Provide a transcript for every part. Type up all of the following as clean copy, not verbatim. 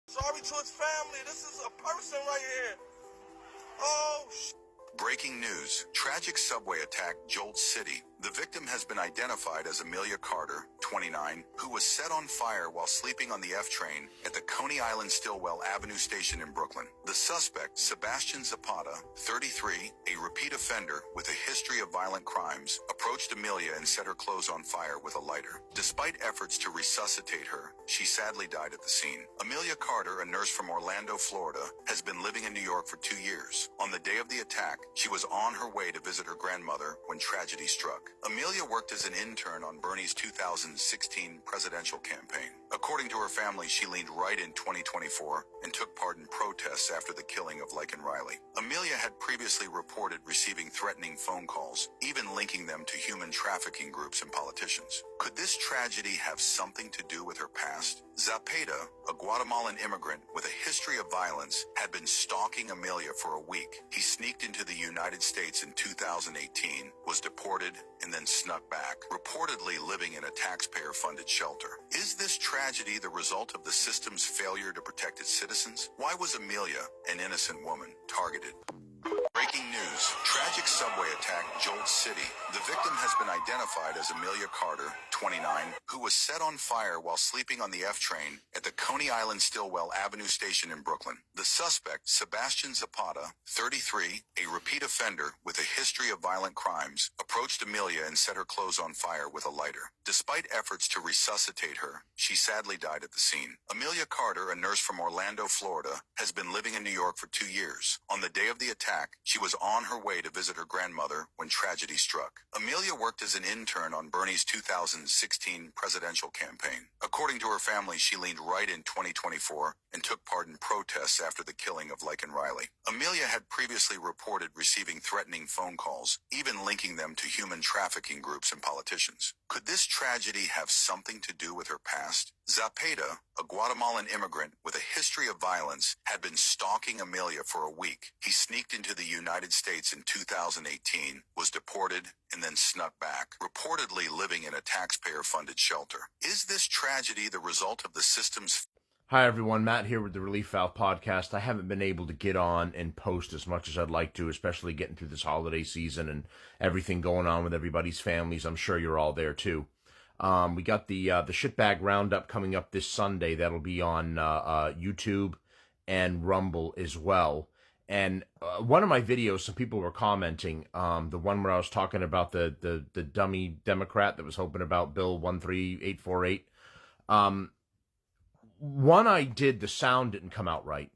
Sorry to his family. This is a person right here. Oh, Breaking news. Tragic subway attack jolts city. The victim has been identified as Amelia Carter, 29, who was set on fire while sleeping on the F train at the Coney Island Stillwell Avenue station in Brooklyn. The suspect, Sebastian Zapata, 33, a repeat offender with a history of violent crimes, approached Amelia and set her clothes on fire with a lighter. Despite efforts to resuscitate her, she sadly died at the scene. Amelia Carter, a nurse from Orlando, Florida, has been living in New York for 2 years. On the day of the attack, she was on her way to visit her grandmother when tragedy struck. Amelia worked as an intern on Bernie's 2016 presidential campaign. According to her family, she leaned right in 2024 and took part in protests after the killing of Laken Riley. Amelia had previously reported receiving threatening phone calls, even linking them to human trafficking groups and politicians. Could this tragedy have something to do with her past? Zapata, a Guatemalan immigrant with a history of violence, had been stalking Amelia for a week. He sneaked into the United States in 2018, was deported, and then snuck back, reportedly living in a taxpayer-funded shelter. Is this tragedy the result of the system's failure to protect its citizens? Why was Amelia, an innocent woman, targeted? Breaking news. Tragic subway attack jolts city. The victim has been identified as Amelia Carter, 29, who was set on fire while sleeping on the F train at the Coney Island Stillwell Avenue station in Brooklyn. The suspect, Sebastian Zapata, 33, a repeat offender with a history of violent crimes, approached Amelia and set her clothes on fire with a lighter. Despite efforts to resuscitate her, she sadly died at the scene. Amelia Carter, a nurse from Orlando, Florida, has been living in New York for 2 years. On the day of the attack, she was on her way to visit her grandmother when tragedy struck. Amelia worked as an intern on Bernie's 2016 presidential campaign. According to her family, she leaned right in 2024 and took part in protests after the killing of Laken Riley. Amelia had previously reported receiving threatening phone calls, even linking them to human trafficking groups and politicians. Could this tragedy have something to do with her past? Zapata, a Guatemalan immigrant with a history of violence, had been stalking Amelia for a week. He sneaked into the United States in 2018, was deported, and then snuck back, reportedly living in a taxpayer-funded shelter. Is this tragedy the result of the system's... Hi everyone, Matt here with the Relief Valve podcast. I haven't been able to get on and post as much as I'd like to, especially getting through this holiday season and everything going on with everybody's families. I'm sure you're all there too. We got the shitbag roundup coming up this Sunday. That'll be on YouTube and Rumble as well. And one of my videos, some people were commenting, the one where I was talking about the dummy Democrat that was hoping about Bill 13848. One I did, the sound didn't come out right.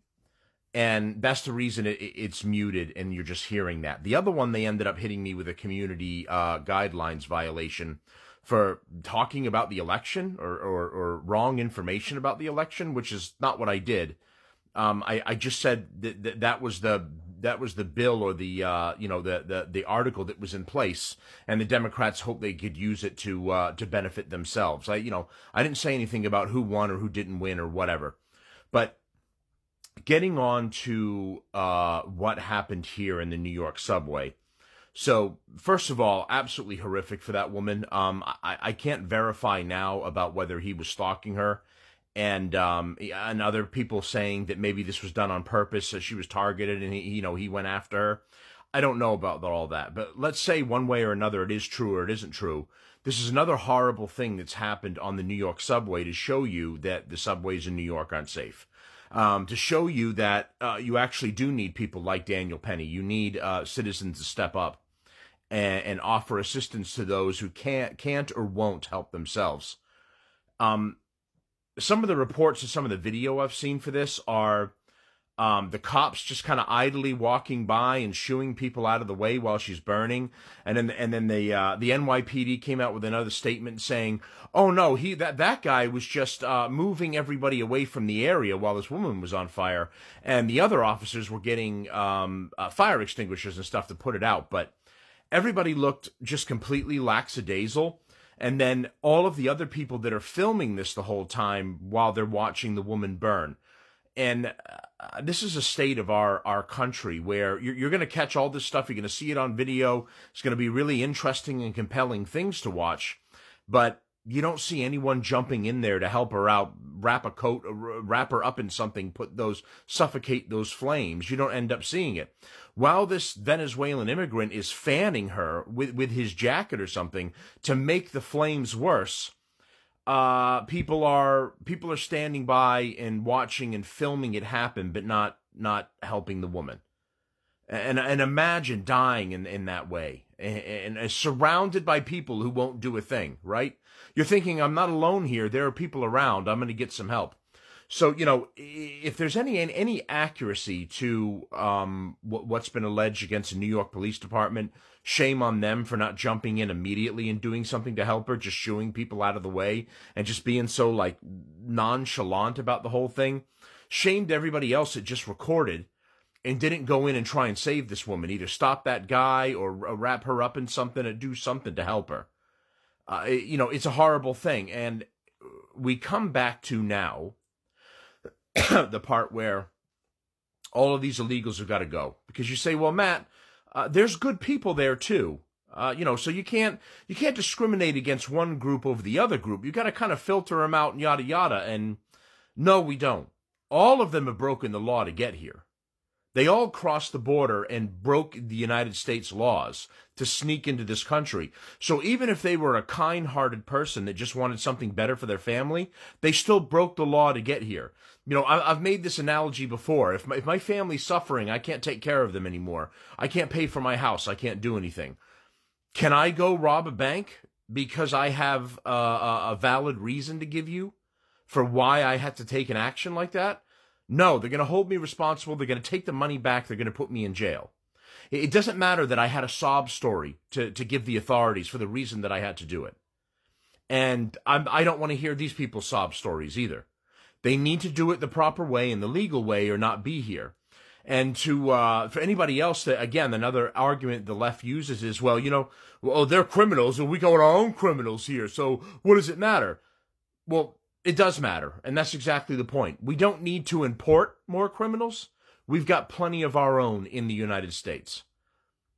And that's the reason it's muted and you're just hearing that. The other one, they ended up hitting me with a community guidelines violation for talking about the election or wrong information about the election, which is not what I did. I just said that was the bill or the article that was in place, and the Democrats hoped they could use it to benefit themselves. I didn't say anything about who won or who didn't win or whatever. But getting on to what happened here in the New York subway. So, first of all, absolutely horrific for that woman. I can't verify now about whether he was stalking her, and other people saying that maybe this was done on purpose, so she was targeted, and he went after her. I don't know about all that, but let's say one way or another it is true or it isn't true. This is another horrible thing that's happened on the New York subway to show you that the subways in New York aren't safe. To show you that you actually do need people like Daniel Penny. You need citizens to step up and offer assistance to those who can't or won't help themselves. Some of the reports and some of the video I've seen for this are the cops just kind of idly walking by and shooing people out of the way while she's burning, and then the NYPD came out with another statement saying, "Oh no, that guy was just moving everybody away from the area while this woman was on fire, and the other officers were getting fire extinguishers and stuff to put it out." But everybody looked just completely lackadaisical. And then all of the other people that are filming this the whole time while they're watching the woman burn. And this is a state of our country where you're going to catch all this stuff. You're going to see it on video. It's going to be really interesting and compelling things to watch. But you don't see anyone jumping in there to help her out, wrap her up in something, suffocate those flames. You don't end up seeing it. While this Venezuelan immigrant is fanning her with his jacket or something to make the flames worse, people are standing by and watching and filming it happen, but not helping the woman. And imagine dying in that way and surrounded by people who won't do a thing, right? You're thinking, I'm not alone here. There are people around. I'm going to get some help. So, if there's any accuracy to what's been alleged against the New York Police Department, shame on them for not jumping in immediately and doing something to help her, just shooing people out of the way and just being so, like, nonchalant about the whole thing. Shame to everybody else that just recorded and didn't go in and try and save this woman, either stop that guy or wrap her up in something or do something to help her. It's a horrible thing. And we come back to now the part where all of these illegals have got to go. Because you say, well, Matt, there's good people there too. So you can't discriminate against one group over the other group. You got to kind of filter them out and yada yada. And no, we don't. All of them have broken the law to get here. They all crossed the border and broke the United States laws to sneak into this country. So even if they were a kind-hearted person that just wanted something better for their family, they still broke the law to get here. I've made this analogy before. If my family's suffering, I can't take care of them anymore. I can't pay for my house. I can't do anything. Can I go rob a bank because I have a valid reason to give you for why I had to take an action like that? No, they're going to hold me responsible. They're going to take the money back. They're going to put me in jail. It doesn't matter that I had a sob story to give the authorities for the reason that I had to do it. And I don't want to hear these people's sob stories either. They need to do it the proper way and the legal way or not be here. And for anybody else that, again, another argument the left uses is, well, they're criminals and we got our own criminals here. So what does it matter? Well, it does matter, and that's exactly the point. We don't need to import more criminals. We've got plenty of our own in the United States.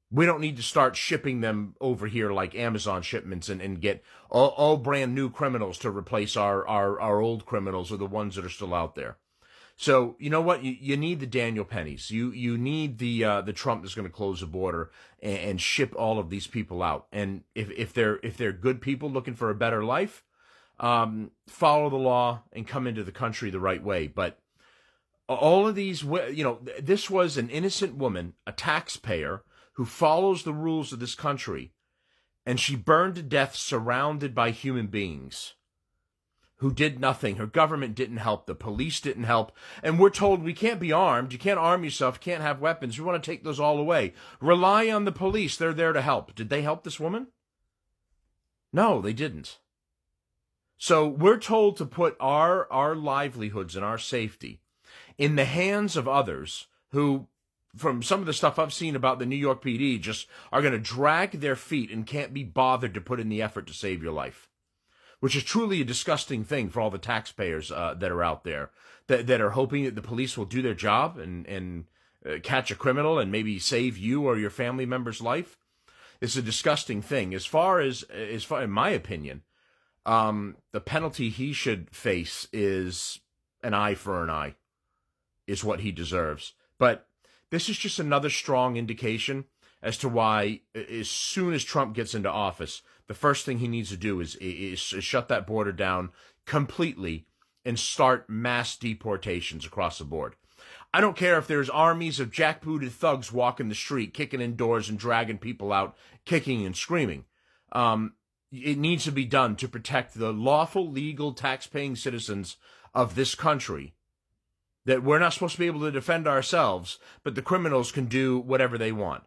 We don't need to start shipping them over here like Amazon shipments and get all brand new criminals to replace our old criminals or the ones that are still out there. So, you know what? You need the Daniel Pennies. You need the Trump that's going to close the border and ship all of these people out. And if they're good people looking for a better life, follow the law and come into the country the right way. But all of these, this was an innocent woman, a taxpayer who follows the rules of this country, and she burned to death surrounded by human beings who did nothing. Her government didn't help. The police didn't help. And we're told we can't be armed. You can't arm yourself. You can't have weapons. We want to take those all away. Rely on the police. They're there to help. Did they help this woman? No, they didn't. So we're told to put our livelihoods and our safety in the hands of others who, from some of the stuff I've seen about the New York PD, just are going to drag their feet and can't be bothered to put in the effort to save your life, which is truly a disgusting thing for all the taxpayers that are out there that are hoping that the police will do their job and catch a criminal and maybe save you or your family member's life. It's a disgusting thing. As far in my opinion, the penalty he should face is an eye for an eye, is what he deserves. But this is just another strong indication as to why, as soon as Trump gets into office, the first thing he needs to do is shut that border down completely and start mass deportations across the board. I don't care if there's armies of jackbooted thugs walking the street, kicking in doors and dragging people out, kicking and screaming. It needs to be done to protect the lawful, legal, tax-paying citizens of this country. That we're not supposed to be able to defend ourselves, but the criminals can do whatever they want.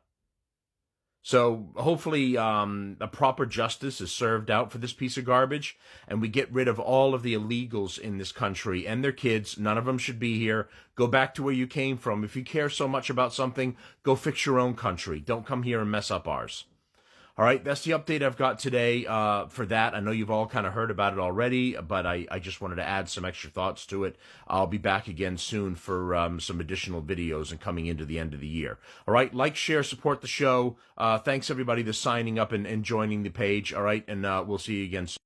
So hopefully a proper justice is served out for this piece of garbage, and we get rid of all of the illegals in this country and their kids. None of them should be here. Go back to where you came from. If you care so much about something, go fix your own country. Don't come here and mess up ours. All right, that's the update I've got today for that. I know you've all kind of heard about it already, but I just wanted to add some extra thoughts to it. I'll be back again soon for some additional videos and coming into the end of the year. All right, like, share, support the show. Thanks, everybody, that's signing up and joining the page. All right, and we'll see you again soon.